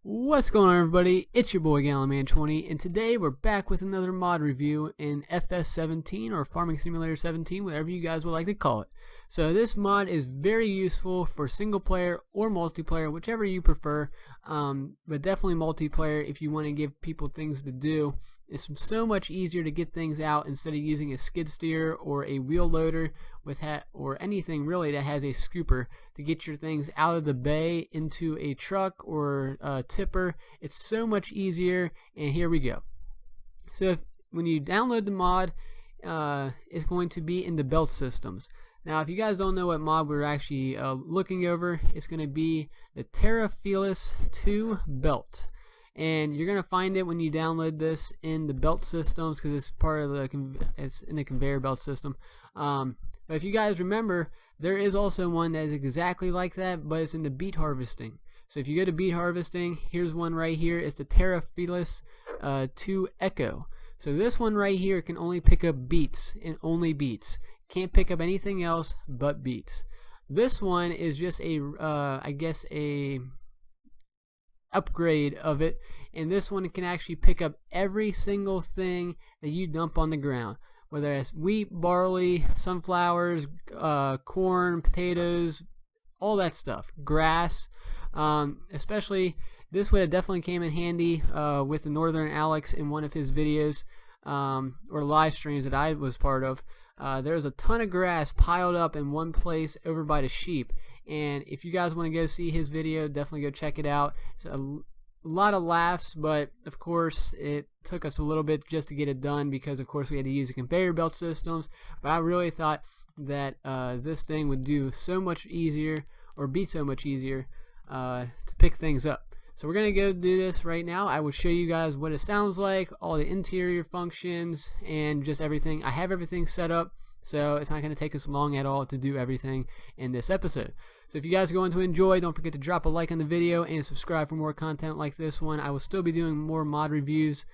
What's going on, everybody? It's your boy Gallonman20, and today we're back with another mod review in FS17 or Farming Simulator 17, whatever you guys would like to call it. So this mod is very useful for single player or multiplayer, whichever you prefer, but definitely multiplayer if you want to give people things to do. It's so much easier to get things out instead of using a skid steer or a wheel loader or anything really that has a scooper to get your things out of the bay into a truck or a tipper. It's so much easier, and here we go. So when you download the mod, it's going to be in the belt systems. Now, if you guys don't know what mod we're actually looking over, it's going to be the Terra Felis 2 belt. And you're gonna find it when you download this in the belt systems because it's part of it's in the conveyor belt system. But if you guys remember, there is also one that is exactly like that, but it's in the beet harvesting. So if you go to beet harvesting, here's one right here. It's the Terra Felis 2 Echo. So this one right here can only pick up beets and only beets. Can't pick up anything else but beets. This one is just a I guess a upgrade of it, and this one can actually pick up every single thing that you dump on the ground, whether it's wheat, barley, sunflowers, corn, potatoes, all that stuff, grass. Especially this would have definitely came in handy with the Northern Alex in one of his videos or live streams that I was part of. There's a ton of grass piled up in one place over by the sheep. And if you guys want to go see his video, definitely go check it out. It's a lot of laughs, but of course it took us a little bit just to get it done because of course we had to use the conveyor belt systems. But I really thought that this thing would do so much easier, or be so much easier to pick things up. So we're going to go do this right now. I will show you guys what it sounds like, all the interior functions, and just everything. I have everything set up, so it's not going to take us long at all to do everything in this episode. So if you guys are going to enjoy, don't forget to drop a like on the video and subscribe for more content like this one. I will still be doing more mod reviews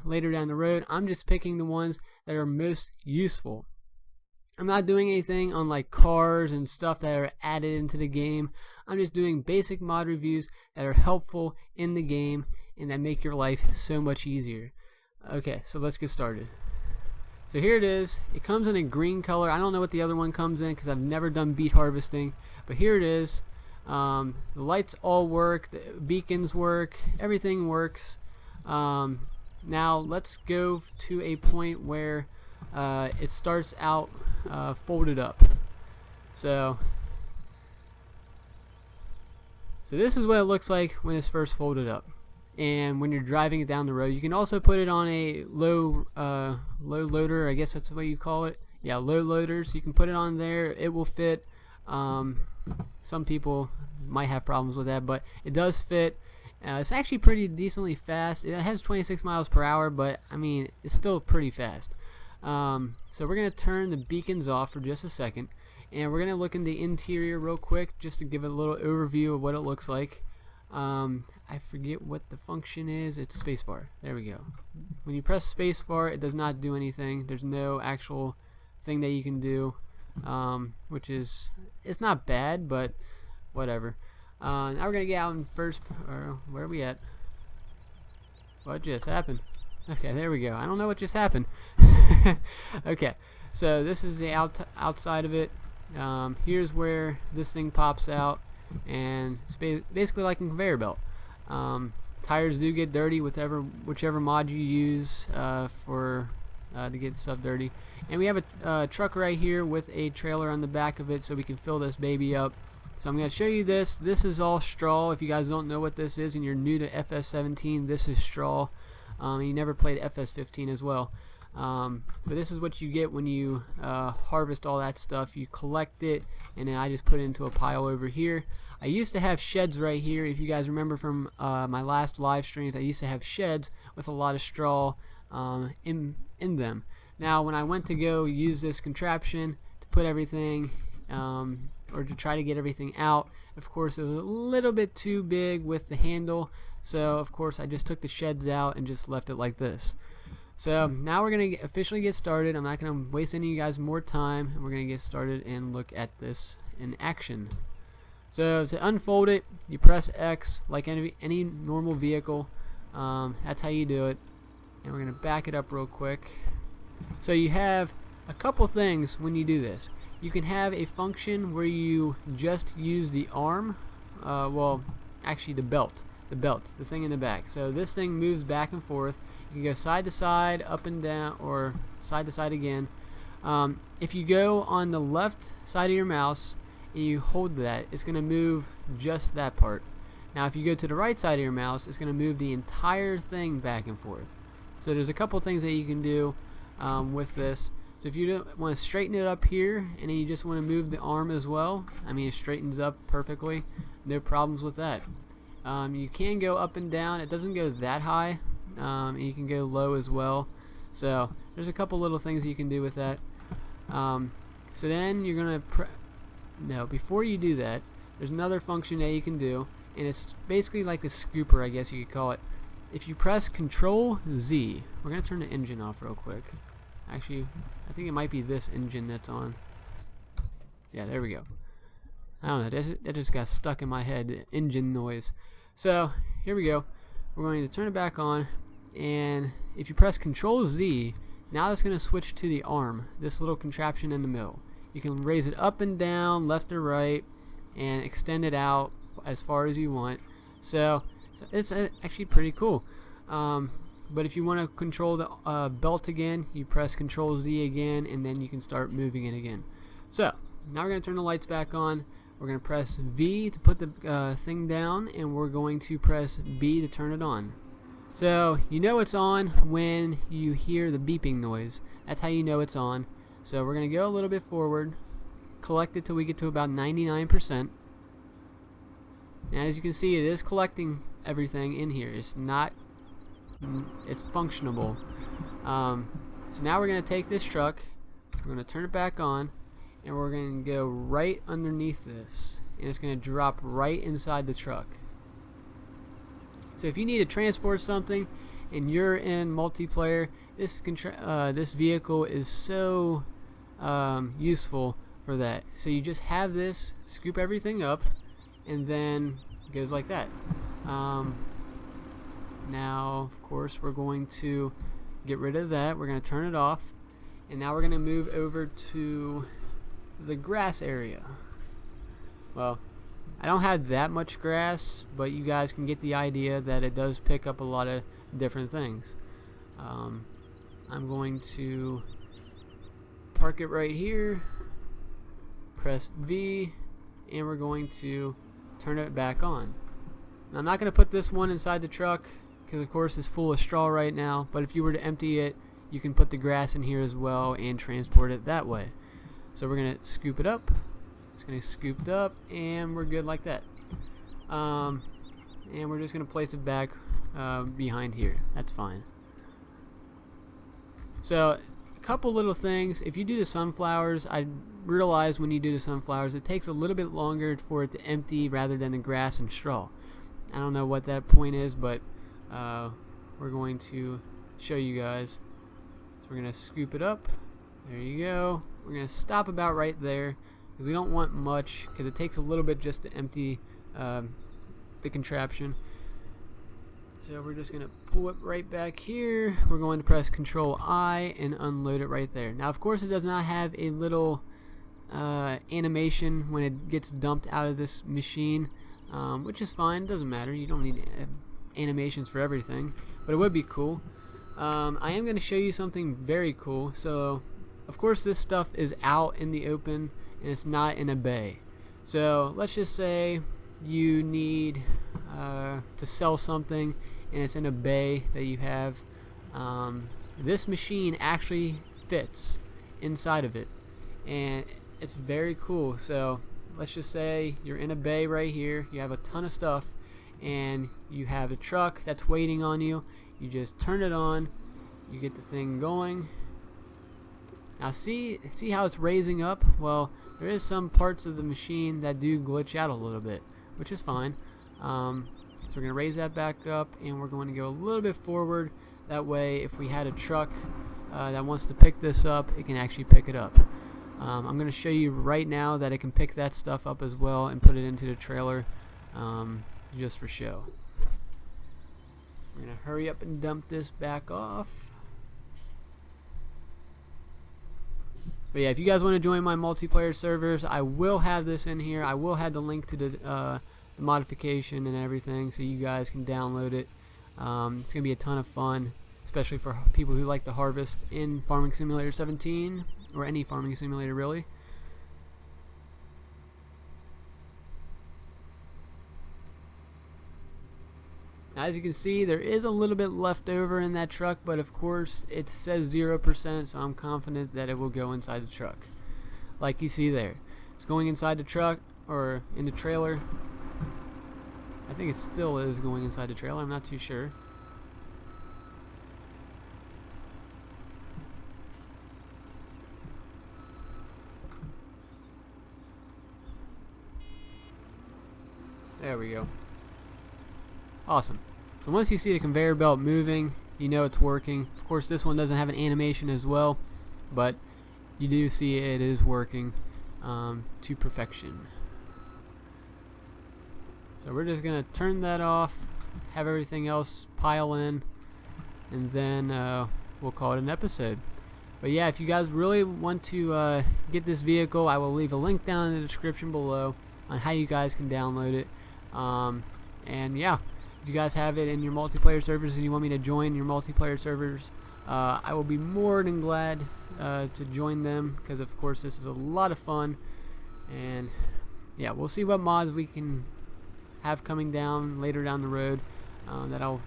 later down the road. I'm just picking the ones that are most useful. I'm not doing anything on like cars and stuff that are added into the game. I'm just doing basic mod reviews that are helpful in the game and that make your life so much easier. Okay, so let's get started. So here it is. It comes in a green color. I don't know what the other one comes in because I've never done beet harvesting. But here it is. The lights all work. The beacons work. Everything works. Now let's go to a point where it starts out folded up. So this is what it looks like when it's first folded up. And when you're driving it down the road, you can also put it on a low loader. I guess that's the way you call it. Yeah, low loaders. You can put it on there. It will fit. Some people might have problems with that, but it does fit. It's actually pretty decently fast. It has 26 miles per hour, but I mean it's still pretty fast. So we're gonna turn the beacons off for just a second, and we're gonna look in the interior real quick just to give a little overview of what it looks like. I forget what the function is. It's spacebar. There we go. When you press spacebar, it does not do anything. There's no actual thing that you can do, which is, it's not bad, but whatever. Now we're gonna get out in first. Or where are we at? What just happened? Okay, there we go. I don't know what just happened. Okay, so this is the outside of it. Here's where this thing pops out, and it's basically like a conveyor belt. Tires do get dirty with whichever mod you use to get stuff dirty. And we have a truck right here with a trailer on the back of it so we can fill this baby up. So I'm going to show you this. This is all straw. If you guys don't know what this is and you're new to FS17, this is straw. You never played FS15 as well. But this is what you get when you harvest all that stuff. You collect it, and then I just put it into a pile over here. I used to have sheds right here. If you guys remember from my last live streams, I used to have sheds with a lot of straw in them. Now when I went to go use this contraption to put everything or to try to get everything out, of course it was a little bit too big with the handle, so of course I just took the sheds out and just left it like this. So now we're going to officially get started. I'm not going to waste any of you guys more time, and we're going to get started and look at this in action. So to unfold it, you press X like any normal vehicle. That's how you do it. And we're going to back it up real quick. So you have a couple things when you do this. You can have a function where you just use the arm, well, actually the belt, the thing in the back. So this thing moves back and forth. You can go side to side, up and down, or side to side again. If you go on the left side of your mouse and you hold that, it's going to move just that part. Now if you go to the right side of your mouse, it's going to move the entire thing back and forth. So there's a couple things that you can do with this. So if you don't want to straighten it up here and then you just want to move the arm as well, I mean it straightens up perfectly, no problems with that. You can go up and down, it doesn't go that high, and you can go low as well. So there's a couple little things you can do with that. So then you're going to before you do that, there's another function that you can do, and it's basically like a scooper, I guess you could call it. If you press Control Z, we're going to turn the engine off real quick. Actually, I think it might be this engine that's on. Yeah, there we go. I don't know, that just got stuck in my head, the engine noise. So here we go. We're going to turn it back on, and if you press Control Z, now it's going to switch to the arm, this little contraption in the middle. You can raise it up and down, left or right, and extend it out as far as you want. So it's actually pretty cool. But if you want to control the belt again, you press Control Z again, and then you can start moving it again. So now we're going to turn the lights back on. We're going to press V to put the thing down, and we're going to press B to turn it on. So you know it's on when you hear the beeping noise. That's how you know it's on. So we're going to go a little bit forward, collect it till we get to about 99%. And as you can see, it is collecting everything in here. It's functionable. So now we're going to take this truck, we're going to turn it back on, and we're going to go right underneath this, and it's going to drop right inside the truck. So if you need to transport something and you're in multiplayer, this vehicle is so useful for that. So you just have this, scoop everything up, and then it goes like that. Now of course we're going to get rid of that, we're going to turn it off, and now we're going to move over to the grass area. Well, I don't have that much grass, but you guys can get the idea that it does pick up a lot of different things. I'm going to park it right here, press V, and we're going to turn it back on. Now, I'm not going to put this one inside the truck because of course it's full of straw right now, but if you were to empty it, you can put the grass in here as well and transport it that way. So we're going to scoop it up. It's going to scooped up, and we're good like that. And we're just going to place it back behind here. That's fine. So a couple little things. If you do the sunflowers, I realize when you do the sunflowers, it takes a little bit longer for it to empty rather than the grass and straw. I don't know what that point is, but we're going to show you guys. So we're going to scoop it up. There you go. We're going to stop about right there, because we don't want much, because it takes a little bit just to empty the contraption. So we're just going to pull it right back here. We're going to press Control I and unload it right there. Now of course it does not have a little animation when it gets dumped out of this machine, which is fine, doesn't matter. You don't need animations for everything, but it would be cool. I am going to show you something very cool. So of course this stuff is out in the open and it's not in a bay. So let's just say you need to sell something and it's in a bay that you have. This machine actually fits inside of it, and it's very cool. So let's just say you're in a bay right here, you have a ton of stuff, and you have a truck that's waiting on you. You just turn it on, you get the thing going. Now see how it's raising up? Well, there is some parts of the machine that do glitch out a little bit, which is fine. So we're going to raise that back up, and we're going to go a little bit forward. That way if we had a truck that wants to pick this up, it can actually pick it up. I'm going to show you right now that it can pick that stuff up as well and put it into the trailer, just for show. I'm going to hurry up and dump this back off. But yeah, if you guys want to join my multiplayer servers, I will have this in here. I will have the link to the modification and everything, so you guys can download it. It's going to be a ton of fun, especially for people who like to harvest in Farming Simulator 17, or any farming simulator really. As you can see, there is a little bit left over in that truck, but of course it says 0%, so I'm confident that it will go inside the truck. Like you see there. It's going inside the truck, or in the trailer. I think it still is going inside the trailer, I'm not too sure. There we go. Awesome. So once you see the conveyor belt moving, you know it's working. Of course, this one doesn't have an animation as well, but you do see it is working to perfection. So we're just going to turn that off, have everything else pile in, and then we'll call it an episode. But yeah, if you guys really want to get this vehicle, I will leave a link down in the description below on how you guys can download it. And yeah, if you guys have it in your multiplayer servers and you want me to join your multiplayer servers, I will be more than glad to join them, because of course this is a lot of fun. And yeah, we'll see what mods we can have coming down later down the road that I'll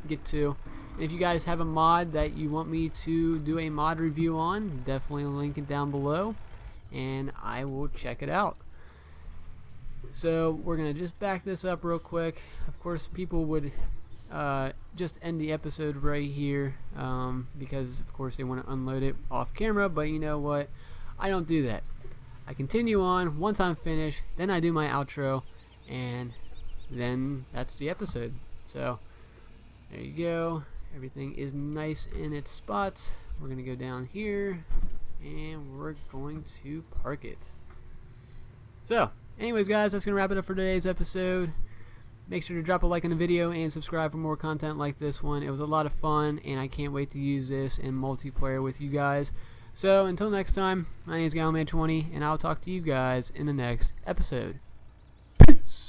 get to. And if you guys have a mod that you want me to do a mod review on, definitely link it down below and I will check it out. So we're going to just back this up real quick. Of course, people would just end the episode right here because of course they want to unload it off camera, but you know what? I don't do that. I continue on once I'm finished, then I do my outro, and then that's the episode. So there you go. Everything is nice in its spots. We're going to go down here and we're going to park it. So anyways guys, that's going to wrap it up for today's episode. Make sure to drop a like on the video and subscribe for more content like this one. It was a lot of fun and I can't wait to use this in multiplayer with you guys. So until next time, my name is Gallonman20 and I'll talk to you guys in the next episode. Peace!